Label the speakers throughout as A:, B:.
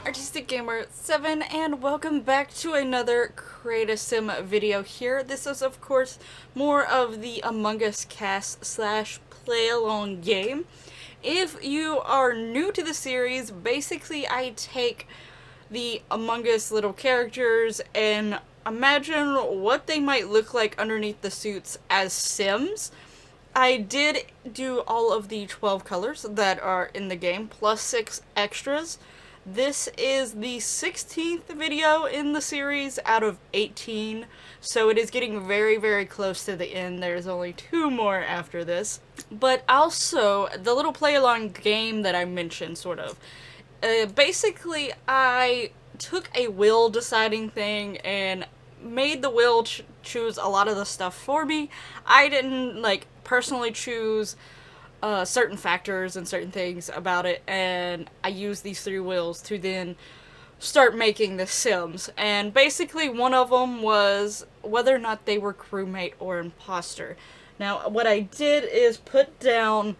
A: Artistic Gamer 7, and welcome back to another Create a Sim video here. This is, of course, more of the Among Us CAS / play-along game. If you are new to the series, basically I take the Among Us little characters and imagine what they might look like underneath the suits as Sims. I did do all of the 12 colors that are in the game, plus 6 extras. This is the 16th video in the series out of 18, so it is getting very, very close to the end. There's only 2 more after this. But also, the little play-along game that I mentioned, sort of. Basically, I took a will deciding thing and made the will choose a lot of the stuff for me. I didn't, personally choose certain factors and certain things about it, and I used these 3 wills to then start making the Sims. And basically one of them was whether or not they were crewmate or imposter. Now what I did is put down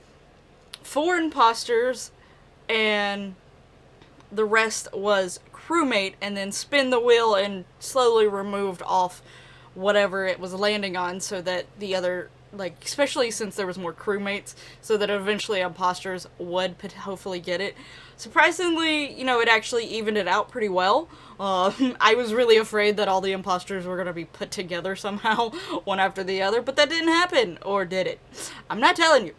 A: 4 imposters and the rest was crewmate, and then spin the wheel and slowly removed off whatever it was landing on so that the other, especially since there was more crewmates, so that eventually imposters would hopefully get it. Surprisingly, it actually evened it out pretty well. I was really afraid that all the imposters were going to be put together somehow, one after the other, but that didn't happen. Or did it? I'm not telling you.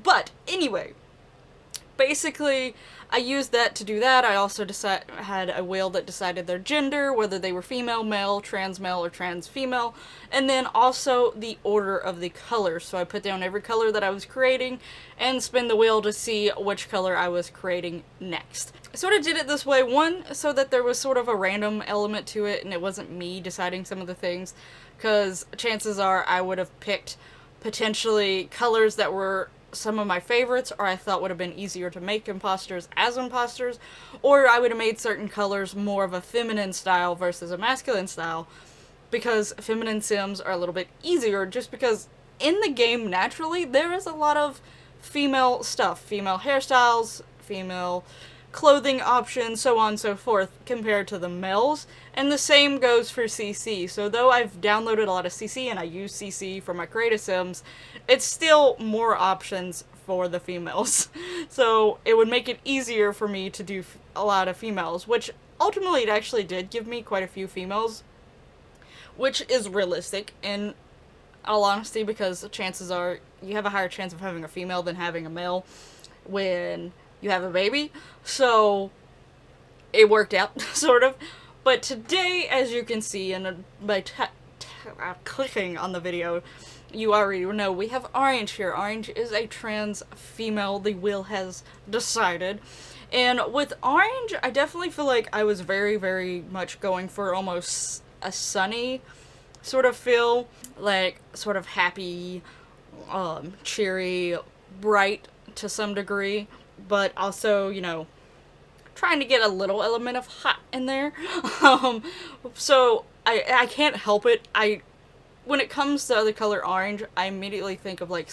A: But anyway, basically, I used that to do that. I also had a wheel that decided their gender, whether they were female, male, or trans female, and then also the order of the colors. So I put down every color that I was creating and spin the wheel to see which color I was creating next. I sort of did it this way, one, so that there was sort of a random element to it and it wasn't me deciding some of the things, because chances are I would have picked potentially colors that were some of my favorites, or I thought would have been easier to make imposters as imposters, or I would have made certain colors more of a feminine style versus a masculine style, because feminine Sims are a little bit easier, just because in the game, naturally, there is a lot of female stuff, female hairstyles, female clothing options, so on and so forth, compared to the males, and the same goes for CC. So though I've downloaded a lot of CC and I use CC for my creative Sims, it's still more options for the females. So it would make it easier for me to do a lot of females, which ultimately it actually did give me quite a few females, which is realistic in all honesty, because chances are you have a higher chance of having a female than having a male when you have a baby. So it worked out, sort of. But today, as you can see, and by clicking on the video, you already know we have Orange here. Orange is a trans female, the will has decided. And with Orange, I definitely feel like I was very, very much going for almost a sunny sort of feel. Sort of happy, cheery, bright to some degree. But also, trying to get a little element of hot in there. So I can't help it. When it comes to the color orange, I immediately think of the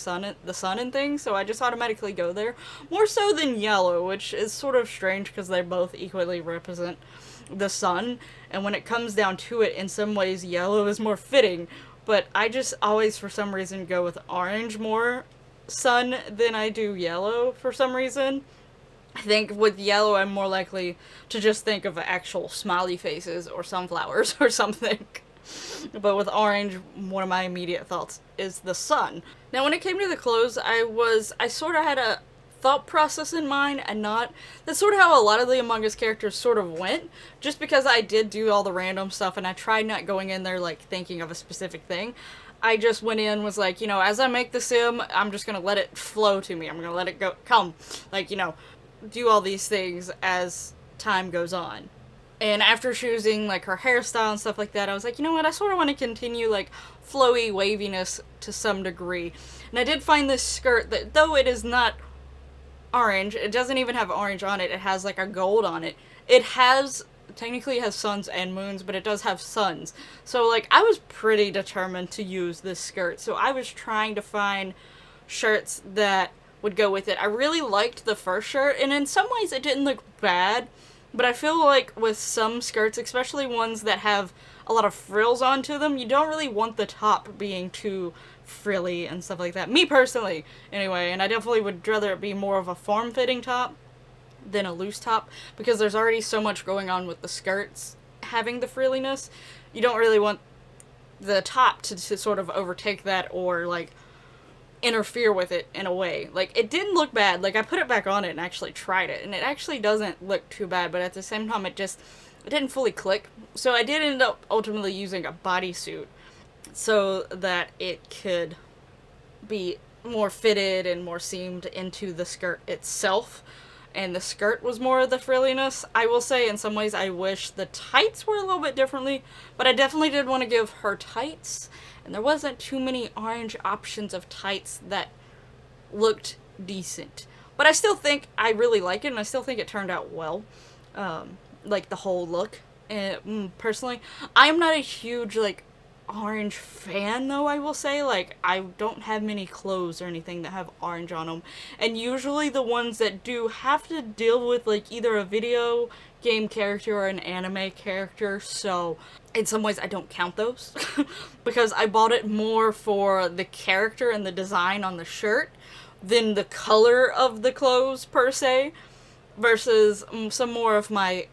A: sun and things, so I just automatically go there. More so than yellow, which is sort of strange because they both equally represent the sun. And when it comes down to it, in some ways, yellow is more fitting. But I just always, for some reason, go with orange more sun than I do yellow for some reason. I think with yellow I'm more likely to just think of actual smiley faces or sunflowers or something. But with orange, one of my immediate thoughts is the sun. Now when it came to the clothes, I sort of had a thought process in mind and not. That's sort of how a lot of the Among Us characters sort of went, just because I did do all the random stuff and I tried not going in there thinking of a specific thing. I just went in, was as I make the sim, I'm just gonna let it flow to me. I'm gonna let it come. Do all these things as time goes on. And after choosing, her hairstyle and stuff like that, I was like, you know what, I sort of want to continue, flowy waviness to some degree. And I did find this skirt that, though it is not orange, it doesn't even have orange on it, it has, a gold on it. Technically it has suns and moons, but it does have suns. So, I was pretty determined to use this skirt. So I was trying to find shirts that would go with it. I really liked the first shirt, and in some ways it didn't look bad, But I feel like with some skirts, especially ones that have a lot of frills onto them, you don't really want the top being too frilly and stuff like that. Me personally, anyway, and I definitely would rather it be more of a form-fitting top than a loose top, because there's already so much going on with the skirts having the frilliness. You don't really want the top to sort of overtake that or, like, interfere with it in a way. Like, it didn't look bad. Like, I put it back on it and actually tried it, and it actually doesn't look too bad, but at the same time, it didn't fully click. So I did end up ultimately using a bodysuit so that it could be more fitted and more seamed into the skirt itself. And the skirt was more of the frilliness. I will say, in some ways, I wish the tights were a little bit differently, but I definitely did want to give her tights, and there wasn't too many orange options of tights that looked decent. But I still think I really like it, and I still think it turned out well. Like, the whole look. Personally, I'm not a huge, like, orange fan, though, I will say. Like, I don't have many clothes or anything that have orange on them, and usually the ones that do have to deal with, like, either a video game character or an anime character, so in some ways I don't count those because I bought it more for the character and the design on the shirt than the color of the clothes per se, versus some more of my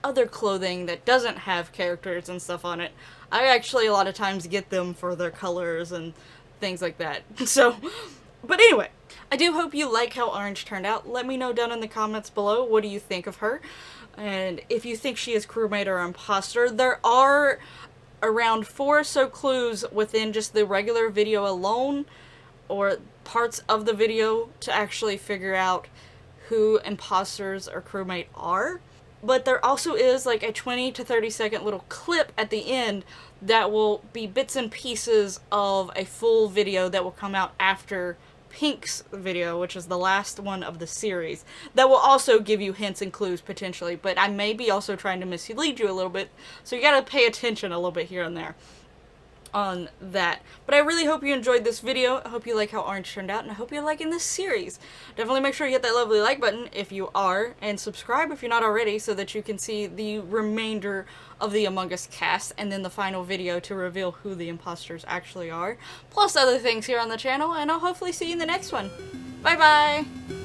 A: other clothing that doesn't have characters and stuff on it. I actually a lot of times get them for their colors and things like that. So, but anyway, I do hope you like how Orange turned out. Let me know down in the comments below, what do you think of her? And if you think she is crewmate or imposter. There are around 4 or so clues within just the regular video alone, or parts of the video, to actually figure out who imposters or crewmate are. But there also is like a 20 to 30 second little clip at the end that will be bits and pieces of a full video that will come out after Pink's video, which is the last one of the series, that will also give you hints and clues potentially, but I may be also trying to mislead you a little bit, so you gotta pay attention a little bit here and there on that. But I really hope you enjoyed this video. I hope you like how Orange turned out, and I hope you're liking this series. Definitely make sure you hit that lovely like button if you are, and subscribe if you're not already, so that you can see the remainder of the Among Us cast, and then the final video to reveal who the imposters actually are, plus other things here on the channel, and I'll hopefully see you in the next one. Bye bye!